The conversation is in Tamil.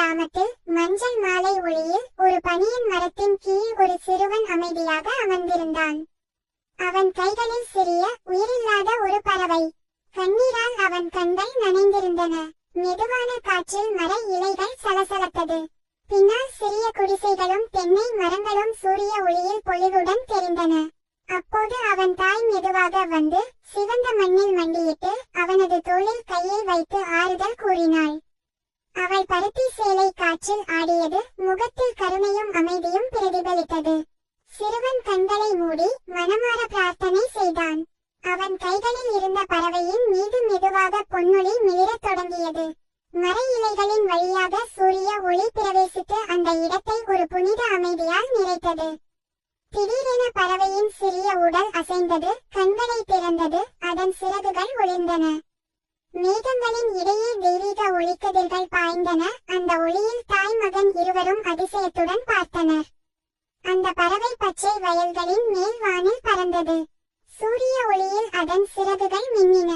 கிராமத்தில் மஞ்சள் மாலை ஒளியில் ஒரு பனியன் மரத்தின் கீழ் ஒரு சிறுவன் அமைதியாக அமர்ந்திருந்தான். அவன் கைகளில் சிறிய உயிரில்லாத ஒரு பறவை. கண்ணீரால் அவன் கண்கள் நனைந்திருந்தன. மெதுவான காற்றில் மர இலைகள் சலசலத்தது. பின்னால் சிறிய குடிசைகளும் தென்னை மரங்களும் சூரிய ஒளியில் பொலிவுடன் தெரிந்தன. அப்போது அவன் தாய் மெதுவாக வந்து சிவந்த மண்ணில் மண்டியிட்டு அவனது தோளில் கையை வைத்து ஆறுதல் கூறினாள். அவள் பருத்தி சேலை காற்றில் ஆடியது. முகத்தில் கருணையும் அமைதியும் பிரதிபலித்தது. சிறுவன் கண்களை மூடி மனமார பிரார்த்தனை செய்தான். அவன் கைகளில் இருந்த பறவையின் மீது மெதுவாக பொன்னொளி மிளிரத் தொடங்கியது. மர இலைகளின் வழியாக சூரிய ஒளி பிரவேசித்து அந்த இடத்தை ஒரு புனித அமைதியால் நிறைத்தது. திடீரென பறவையின் சிறிய உடல் அசைந்தது. கண்களை திறந்தது. அதன் சிறகுகள் ஒளிர்ந்தன. மேகங்களின் இடையே தெய்வீக ஒளிக்கதிர்கள் பாய்ந்தன. அந்த ஒளியில் தாய் மகன் இருவரும் அதிசயத்துடன் பார்த்தனர். அந்த பறவை பச்சை வயல்களின் மேல் வானில் பறந்தது. சூரிய ஒளியில் அதன் சிறகுகள் மின்னின.